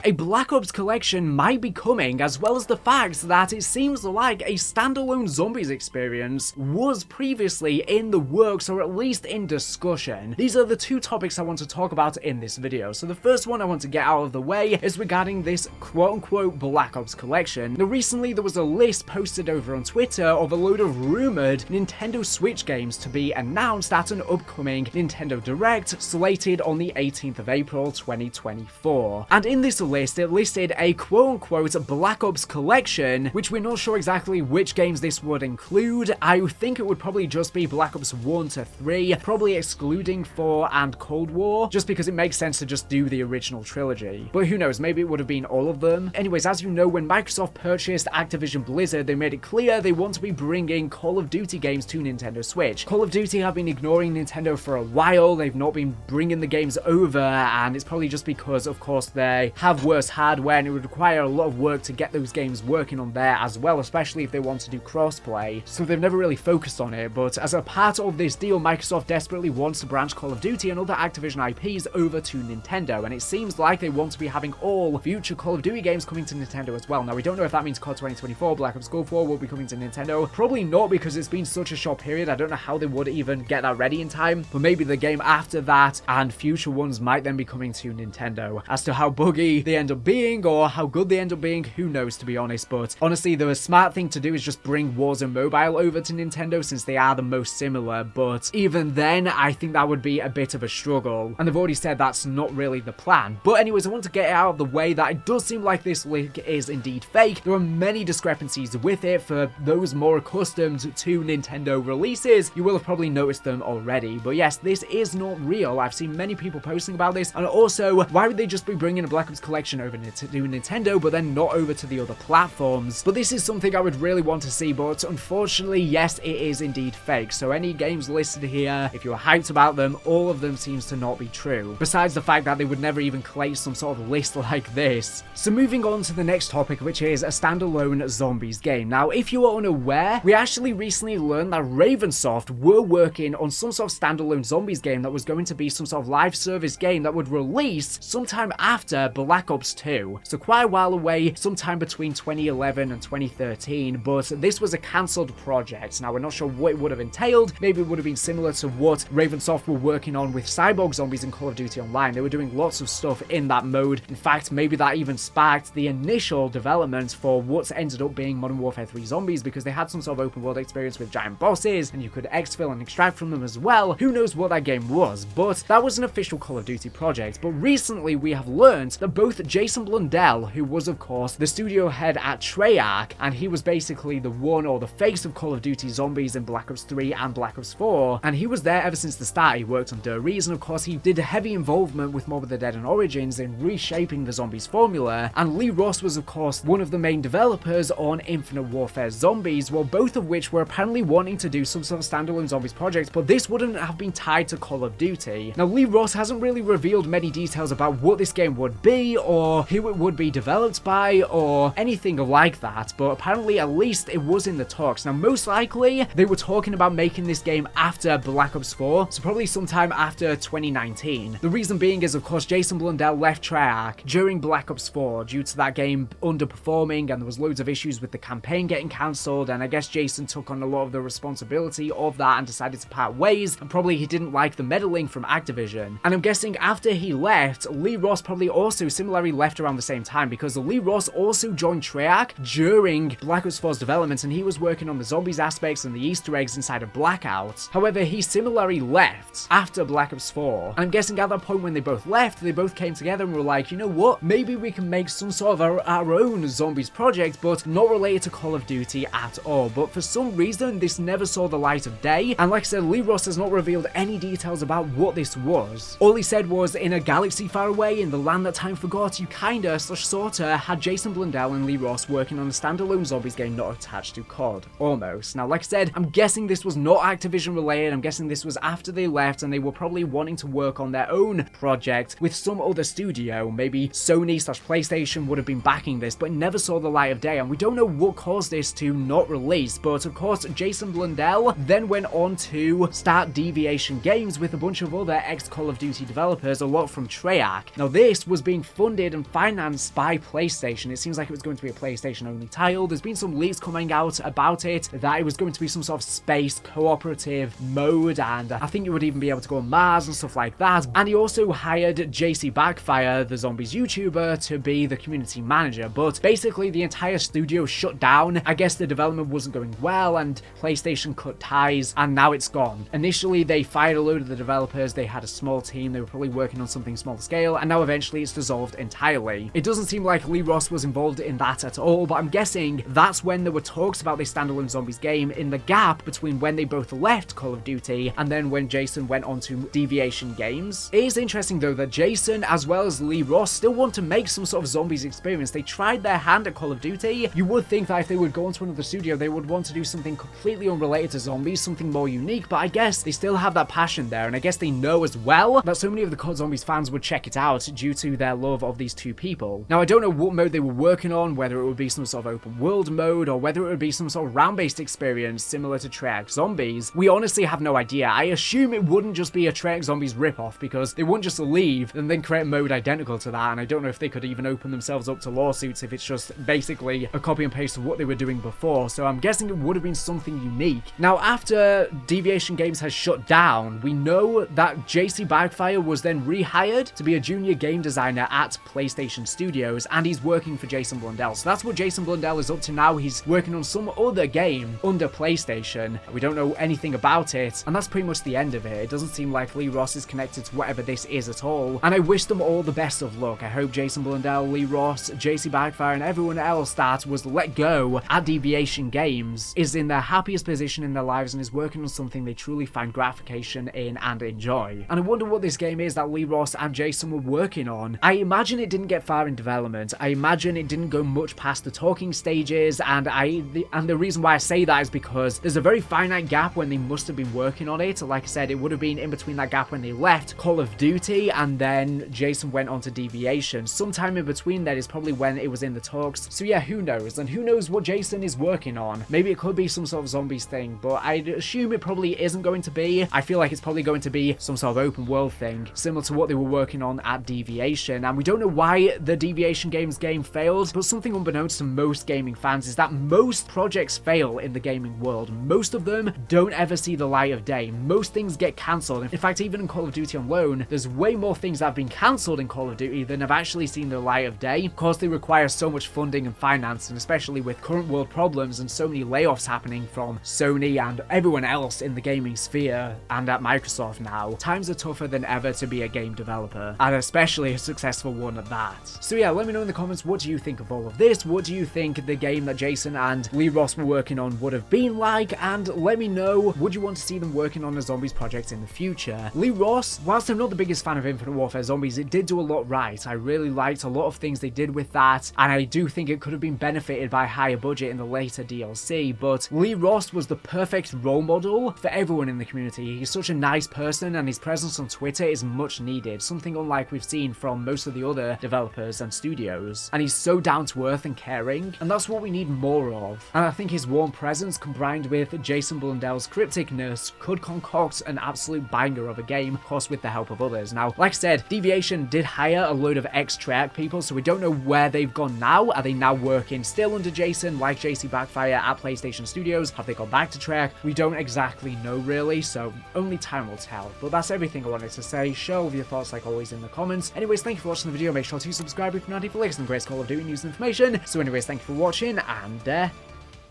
a Black Ops collection might be coming, as well as the fact that it seems like a standalone zombies experience was previously in the works, or at least in discussion. These are the two topics I want to talk about in this video. So the first one I want to get out of the way is regarding this quote-unquote Black Ops collection. Now recently there was a list posted over on Twitter of a load of rumored Nintendo Switch games to be announced at an upcoming Nintendo Direct slated on the 18th of April 2024. And in this list it listed a quote-unquote Black Ops collection, which we're not sure exactly which games this would include. I think it would probably just be Black Ops 1 to 3, probably excluding 4 and Cold War, just because it makes sense to just do the original trilogy. But who knows, maybe it would have been all of them. Anyways, as you know, when Microsoft purchased Activision Blizzard, they made it clear they want to be bringing Call of Duty games to Nintendo Switch. Call of Duty have been ignoring Nintendo for a while, they've not been bringing the games over, and it's probably just because, of course, they have worse hardware and it would require a lot of work to get those games working on there as well, especially if they want to do crossplay. So they've never really focused on it, but as a part of this deal, Microsoft desperately wants to branch Call of Duty and other Activision IPs over to Nintendo, and it seems like they want to be having all future Call of Duty games coming to Nintendo as well. Now, we don't know if that means COD 2024, Black Ops Gulf War will be coming to Nintendo. Probably not, because it's been such a short period. I don't know how they would even get that ready in time, but maybe the game after that and future ones might then be coming to Nintendo. As to how buggy they end up being or how good they end up being, who knows, to be honest. But honestly, the smart thing to do is just bring Warzone Mobile over to Nintendo, since they are the most similar. But even then, I think that would be a bit of a struggle, and they've already said that's not really the plan. But anyways, I want to get it out of the way that it does seem like this leak is indeed fake. There are many discrepancies with it. For those more accustomed to Nintendo releases, you will have probably noticed them already. But yes, this is not real. I've seen many people posting about this, and also, why would they just be bringing a Black Ops collection over to Nintendo, but then not over to the other platforms? But this is something I would really want to see, but unfortunately, yes, it is indeed fake. So any games listed here, if you're hyped about them, all of them seems to not be true, besides the fact that they would never even collate some sort of list like this. So moving on to the next topic, which is a standalone zombies game. Now, if you are unaware, we actually recently learned that Ravensoft were working on some sort of standalone zombies game that was going to be some sort of live service game that would release sometime after Black Ops 2. So quite a while away, sometime between 2011 and 2013, but this was a cancelled project. Now, we're not sure what it would have entailed. Maybe it would have been similar to what Ravensoft were working on with Cyborg Zombies and Call of Duty Online. They were doing lots of stuff in that mode. In fact, maybe that even sparked the initial development for what's ended up being Modern Warfare 3 Zombies, because they had some sort of open world experience with giant bosses, and you could exfil and extract from them as well. Who knows what that game was, but that was an official Call of Duty project. But recently, we have learned that both Jason Blundell, who was of course the studio head at Treyarch, and he was basically the one or the face of Call of Duty Zombies in Black Ops 3 and Black Ops 4, and he was there ever since the start. He worked on Der Riese, and of course he did a heavy involvement with Mob of the Dead and Origins in reshaping the Zombies formula, and Lee Ross was of course one of the main developers on Infinite Warfare Zombies, well, both of which were apparently wanting to do some sort of standalone zombies project, but this wouldn't have been tied to Call of Duty. Now, Lee Ross hasn't really revealed many details about what this game would be, or who it would be developed by, or anything like that, but apparently at least it was in the talks. Now, most likely they were talking about making this game after Black Ops 4, so probably sometime after 2019. The reason being is, of course, Jason Blundell left Treyarch during Black Ops 4 due to that game underperforming, and there was loads of issues with the campaign getting cancelled, and I guess Jason took on a lot of the responsibility of that and decided to part ways, and probably he didn't like the meddling from Activision. And I'm guessing after he left, Lee Ross probably also similarly left around the same time, because Lee Ross also joined Treyarch during Black Ops 4's development, and he was working on the zombies aspects and the Easter eggs inside of Blackout. However, he similarly left after Black Ops 4. And I'm guessing at that point when they both left, they both came together and were like, you know what, maybe we can make some sort of our own zombies project, but not related to Call of Duty at all. But for some reason, this never saw the light of day, and like I said, Lee Ross has not revealed any details about what this was. All he said was, in a galaxy far away, in the land that time forgot, you kinda, sorta, had Jason Blundell and Lee Ross working on a standalone zombies game not attached to COD. Almost. Now, like I said, I'm guessing this was not Activision related. I'm guessing this was after they left, and they were probably wanting to work on their own project with some other studio. Maybe Sony/PlayStation would have been backing this, but it never saw the light of day, and we don't know what caused this to not release. But of course, Jason Blundell then went on to start Deviation Games with a bunch of other ex-Call of Duty developers, a lot from Treyarch. Now, this was being funded funded and financed by PlayStation. It seems like it was going to be a PlayStation only title. There's been some leaks coming out about it, that it was going to be some sort of space cooperative mode, and I think you would even be able to go on Mars and stuff like that. And he also hired JC Backfire, the Zombies YouTuber, to be the community manager, but basically the entire studio shut down. I guess the development wasn't going well and PlayStation cut ties, and now it's gone. Initially they fired a load of the developers, they had a small team, they were probably working on something small scale, and now eventually it's dissolved entirely. It doesn't seem like Lee Ross was involved in that at all, but I'm guessing that's when there were talks about this Standalone Zombies game in the gap between when they both left Call of Duty and then when Jason went on to Deviation Games. It is interesting though that Jason as well as Lee Ross still want to make some sort of zombies experience. They tried their hand at Call of Duty. You would think that if they would go onto another studio, they would want to do something completely unrelated to zombies, something more unique, but I guess they still have that passion there, and I guess they know as well that so many of the COD Zombies fans would check it out due to their love of these two people. Now, I don't know what mode they were working on, whether it would be some sort of open world mode or whether it would be some sort of round-based experience similar to Treyarch Zombies. We honestly have no idea. I assume it wouldn't just be a Treyarch Zombies ripoff, because they wouldn't just leave and then create a mode identical to that, and I don't know if they could even open themselves up to lawsuits if it's just basically a copy and paste of what they were doing before, so I'm guessing it would have been something unique. Now, after Deviation Games has shut down, we know that JC Backfire was then rehired to be a junior game designer at PlayStation Studios, and he's working for Jason Blundell. So that's what Jason Blundell is up to now. He's working on some other game under PlayStation. We don't know anything about it, and that's pretty much the end of it. It doesn't seem like Lee Ross is connected to whatever this is at all, and I wish them all the best of luck. I hope Jason Blundell, Lee Ross, JC Backfire, and everyone else that was let go at Deviation Games is in their happiest position in their lives and is working on something they truly find gratification in and enjoy. And I wonder what this game is that Lee Ross and Jason were working on. I imagine it didn't get far in development. I imagine it didn't go much past the talking stages, and the reason why I say that is because there's a very finite gap when they must have been working on it. Like I said, it would have been in between that gap when they left Call of Duty and then Jason went on to Deviation. Sometime in between that is probably when it was in the talks. So yeah, who knows? And who knows what Jason is working on? Maybe it could be some sort of zombies thing, but I'd assume it probably isn't going to be. I feel like it's probably going to be some sort of open world thing, similar to what they were working on at Deviation. And we don't know why the Deviation Games game failed, but something unbeknownst to most gaming fans is that most projects fail in the gaming world. Most of them don't ever see the light of day. Most things get cancelled. In fact, even in Call of Duty on loan, there's way more things that have been cancelled in Call of Duty than have actually seen the light of day. Of course, they require so much funding and finance, and especially with current world problems and so many layoffs happening from Sony and everyone else in the gaming sphere and at Microsoft now, times are tougher than ever to be a game developer, and especially a successful one at that. So yeah, let me know in the comments, what do you think of all of this? What do you think the game that Jason and Lee Ross were working on would have been like? And let me know, would you want to see them working on a zombies project in the future? Lee Ross, whilst I'm not the biggest fan of Infinite Warfare Zombies, it did do a lot right. I really liked a lot of things they did with that, and I do think it could have been benefited by a higher budget in the later DLC, but Lee Ross was the perfect role model for everyone in the community. He's such a nice person, and his presence on Twitter is much needed, something unlike we've seen from most of the other developers and studios. And he's so down to earth and caring, and that's what we need more of. And I think his warm presence combined with Jason Blundell's crypticness could concoct an absolute banger of a game, of course with the help of others. Now, like I said, Deviation did hire a load of ex-Treyarch people, so we don't know where they've gone now. Are they now working still under Jason, like JC Backfire at PlayStation Studios? Have they gone back to Treyarch? We don't exactly know really, so only time will tell. But that's everything I wanted to say. Share all of your thoughts like always in the comments. Anyways, thank you for watching the video. Make sure to subscribe if you're not for latest and greatest Call of Duty news and information. So anyways, thank you for watching, and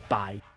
bye.